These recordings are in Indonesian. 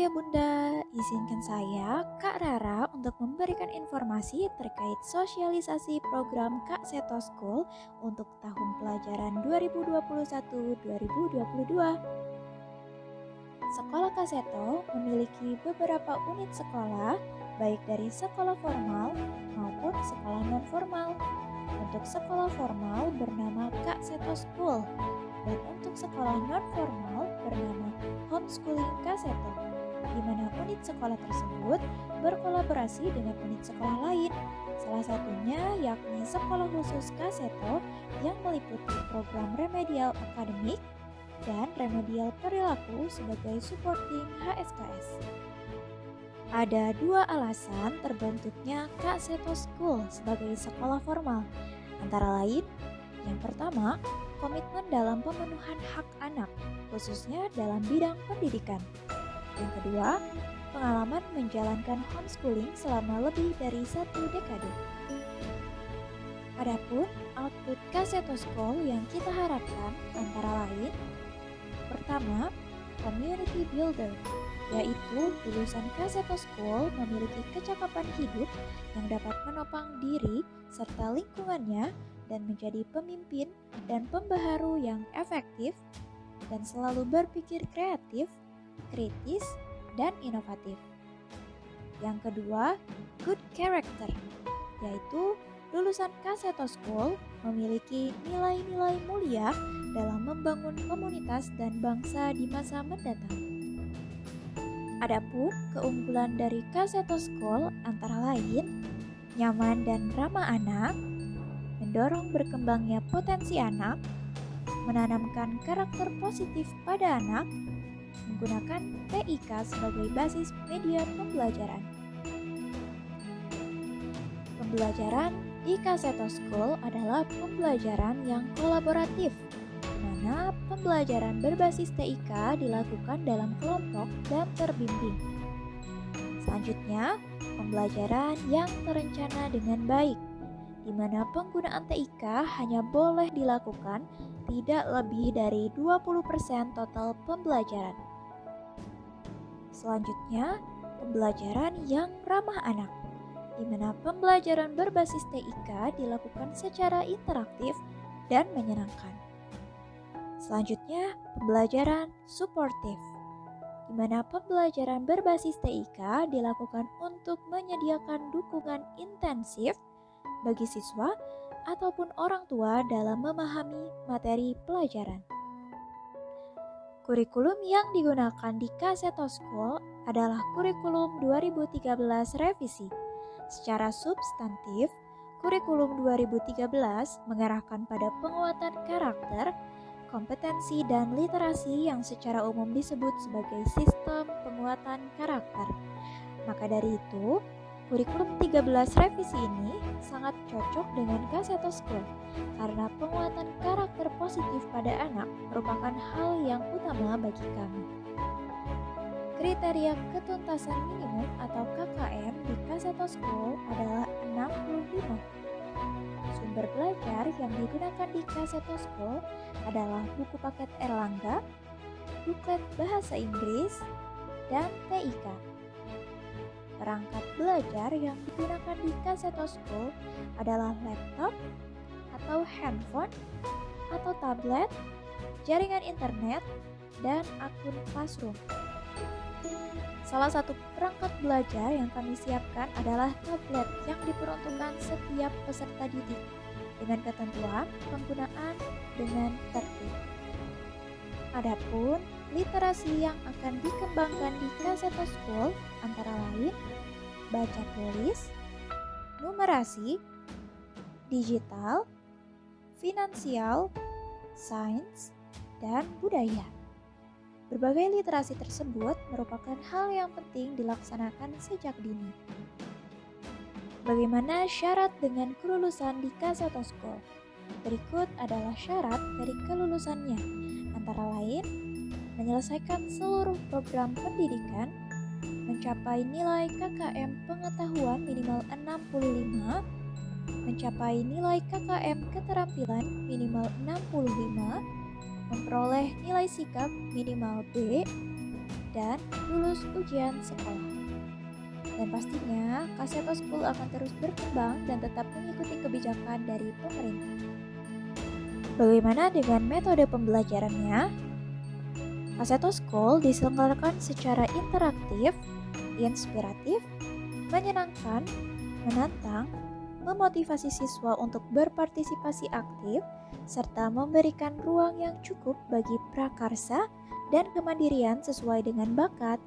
Ayah Bunda, izinkan saya, Kak Rara, untuk memberikan informasi terkait sosialisasi program Kak Seto School untuk tahun pelajaran 2021-2022. Sekolah Kak Seto memiliki beberapa unit sekolah, baik dari sekolah formal maupun sekolah non-formal. Untuk sekolah formal bernama Kak Seto School, dan untuk sekolah non-formal bernama Homeschooling Kak Seto, di mana unit sekolah tersebut berkolaborasi dengan unit sekolah lain. Salah satunya yakni Sekolah Khusus Kak Seto yang meliputi program remedial akademik dan remedial perilaku sebagai supporting HSKS. Ada dua alasan terbentuknya Kak Seto School sebagai sekolah formal, antara lain, yang pertama, komitmen dalam pemenuhan hak anak, khususnya dalam bidang pendidikan. Yang kedua, pengalaman menjalankan homeschooling selama lebih dari 1 dekade. Adapun output Kak Seto School yang kita harapkan antara lain, pertama, community builder, yaitu lulusan Kak Seto School memiliki kecakapan hidup yang dapat menopang diri serta lingkungannya dan menjadi pemimpin dan pembaharu yang efektif dan selalu berpikir kreatif, kritis, dan inovatif. Yang kedua, good character, yaitu lulusan Kak Seto School memiliki nilai-nilai mulia dalam membangun komunitas dan bangsa di masa mendatang. Adapun keunggulan dari Kak Seto School antara lain, nyaman dan ramah anak, mendorong berkembangnya potensi anak, menanamkan karakter positif pada anak, menggunakan TIK sebagai basis media pembelajaran. Pembelajaran di Kak Seto School adalah pembelajaran yang kolaboratif, di mana pembelajaran berbasis TIK dilakukan dalam kelompok dan terbimbing. Selanjutnya, pembelajaran yang terencana dengan baik, di mana penggunaan TIK hanya boleh dilakukan tidak lebih dari 20% total pembelajaran. Selanjutnya, pembelajaran yang ramah anak, di mana pembelajaran berbasis TIK dilakukan secara interaktif dan menyenangkan. Selanjutnya, pembelajaran suportif, di mana pembelajaran berbasis TIK dilakukan untuk menyediakan dukungan intensif bagi siswa ataupun orang tua dalam memahami materi pelajaran. Kurikulum yang digunakan di Kak Seto School adalah kurikulum 2013 revisi. Secara substantif, kurikulum 2013 mengarahkan pada penguatan karakter, kompetensi, dan literasi yang secara umum disebut sebagai sistem penguatan karakter. Maka dari itu, kurikulum 13 revisi ini sangat cocok dengan Kak Seto School karena penguatan karakter positif pada anak merupakan hal yang utama bagi kami. Kriteria ketuntasan minimum atau KKM di Kak Seto School adalah 65. Sumber belajar yang digunakan di Kak Seto School adalah buku paket Erlangga, buklet bahasa Inggris, dan TIK. Perangkat belajar yang digunakan di Kak Seto School adalah laptop atau handphone atau tablet, jaringan internet, dan akun Classroom. Salah satu perangkat belajar yang kami siapkan adalah tablet yang diperuntukkan setiap peserta didik dengan ketentuan penggunaan dengan tertib. Adapun literasi yang akan dikembangkan di Kak Seto School antara lain baca tulis, numerasi, digital, finansial, sains, dan budaya. Berbagai literasi tersebut merupakan hal yang penting dilaksanakan sejak dini. Bagaimana syarat dengan kelulusan di Kak Seto School? Berikut adalah syarat dari kelulusannya, antara lain menyelesaikan seluruh program pendidikan, mencapai nilai KKM pengetahuan minimal 65, mencapai nilai KKM keterampilan minimal 65, memperoleh nilai sikap minimal B, dan lulus ujian sekolah. Dan pastinya, Kaseto School akan terus berkembang dan tetap mengikuti kebijakan dari pemerintah. Bagaimana dengan metode pembelajarannya? Kaseto School diselenggarakan secara interaktif, inspiratif, menyenangkan, menantang, memotivasi siswa untuk berpartisipasi aktif, serta memberikan ruang yang cukup bagi prakarsa dan kemandirian sesuai dengan bakat,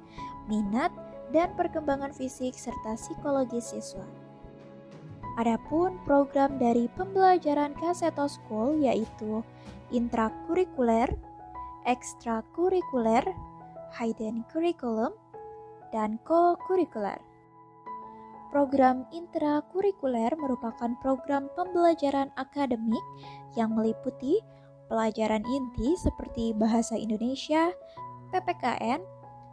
minat, dan perkembangan fisik serta psikologis siswa. Adapun program dari pembelajaran Kaseto School yaitu intrakurikuler, ekstrakurikuler, hidden curriculum, dan co-kurikuler. Program intrakurikuler merupakan program pembelajaran akademik yang meliputi pelajaran inti seperti bahasa Indonesia, PPKN,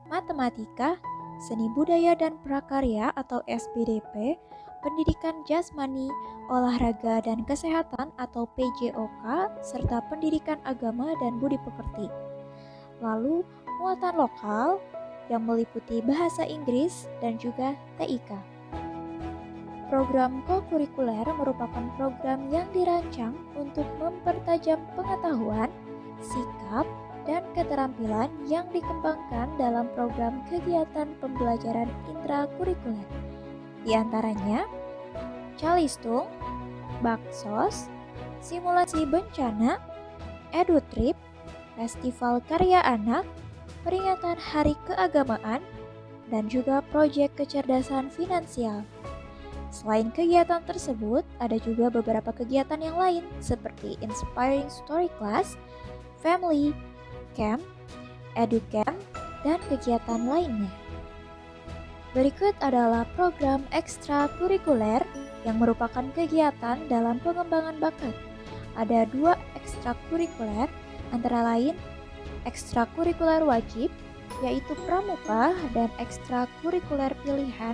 matematika, seni budaya dan prakarya atau SBDP, pendidikan jasmani, olahraga dan kesehatan atau PJOK, serta pendidikan agama dan budi pekerti. Lalu, muatan lokal yang meliputi bahasa Inggris dan juga TIK. Program co-kurikuler merupakan program yang dirancang untuk mempertajam pengetahuan, sikap, dan keterampilan yang dikembangkan dalam program kegiatan pembelajaran intrakurikuler. Di antaranya, Calistung, Baksos, simulasi bencana, EduTrip, festival karya anak, peringatan hari keagamaan, dan juga proyek kecerdasan finansial. Selain kegiatan tersebut, ada juga beberapa kegiatan yang lain seperti Inspiring Story Class, Family, Camp, EduCamp, dan kegiatan lainnya. Berikut adalah program ekstrakurikuler yang merupakan kegiatan dalam pengembangan bakat. Ada 2 ekstrakurikuler, antara lain ekstrakurikuler wajib, yaitu pramuka dan ekstrakurikuler pilihan,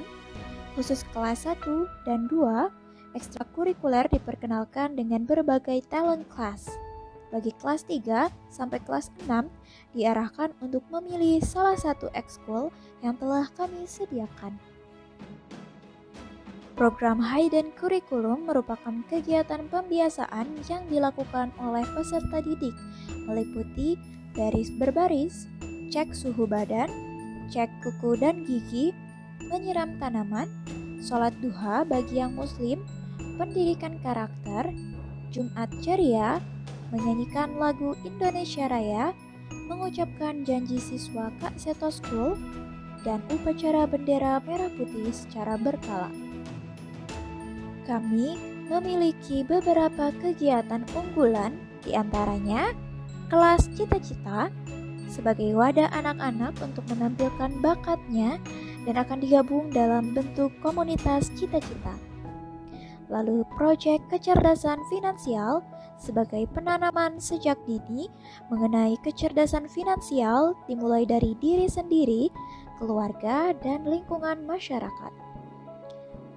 khusus kelas 1 dan 2, ekstrakurikuler diperkenalkan dengan berbagai talent class. Bagi kelas 3 sampai kelas 6 diarahkan untuk memilih salah satu ekskul yang telah kami sediakan. Program Hidden Curriculum merupakan kegiatan pembiasaan yang dilakukan oleh peserta didik, meliputi baris berbaris, cek suhu badan, cek kuku dan gigi, menyiram tanaman, sholat duha bagi yang muslim, pendidikan karakter, Jumat ceria, menyanyikan lagu Indonesia Raya, mengucapkan janji siswa Kaseto School, dan upacara bendera merah putih secara berkala. Kami memiliki beberapa kegiatan unggulan, diantaranya kelas cita-cita sebagai wadah anak-anak untuk menampilkan bakatnya dan akan digabung dalam bentuk komunitas cita-cita. Lalu proyek kecerdasan finansial sebagai penanaman sejak dini mengenai kecerdasan finansial dimulai dari diri sendiri, keluarga, dan lingkungan masyarakat.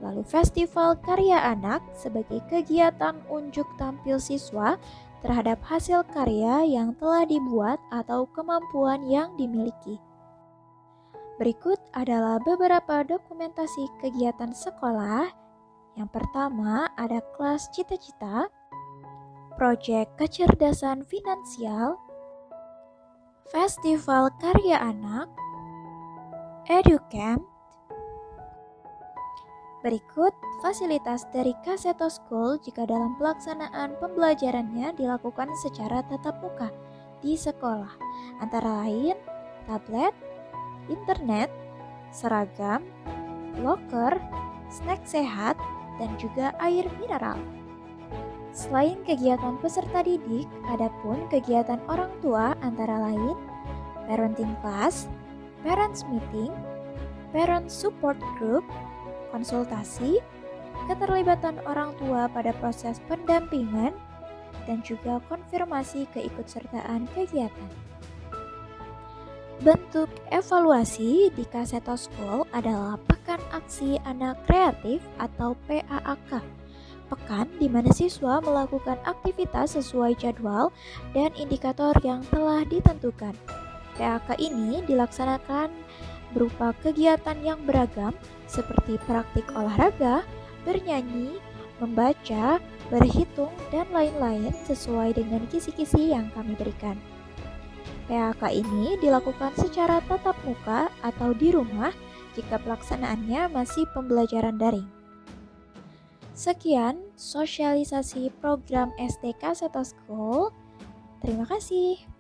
Lalu festival karya anak sebagai kegiatan unjuk tampil siswa terhadap hasil karya yang telah dibuat atau kemampuan yang dimiliki. Berikut adalah beberapa dokumentasi kegiatan sekolah. Yang pertama ada kelas cita-cita, proyek kecerdasan finansial, festival karya anak, EduCamp. Berikut fasilitas dari Kaseto School jika dalam pelaksanaan pembelajarannya dilakukan secara tatap muka di sekolah, antara lain tablet, internet, seragam, loker, snack sehat, dan juga air mineral. Selain kegiatan peserta didik, ada pun kegiatan orang tua antara lain parenting class, parents meeting, parent support group, konsultasi, keterlibatan orang tua pada proses pendampingan, dan juga konfirmasi keikutsertaan kegiatan. Bentuk evaluasi di Kaseto School adalah Pekan Aksi Anak Kreatif atau PAAK. Pekan di mana siswa melakukan aktivitas sesuai jadwal dan indikator yang telah ditentukan. PAK ini dilaksanakan berupa kegiatan yang beragam seperti praktik olahraga, bernyanyi, membaca, berhitung, dan lain-lain sesuai dengan kisi-kisi yang kami berikan. PAK ini dilakukan secara tatap muka atau di rumah jika pelaksanaannya masih pembelajaran daring. Sekian sosialisasi program STK Seto School. Terima kasih.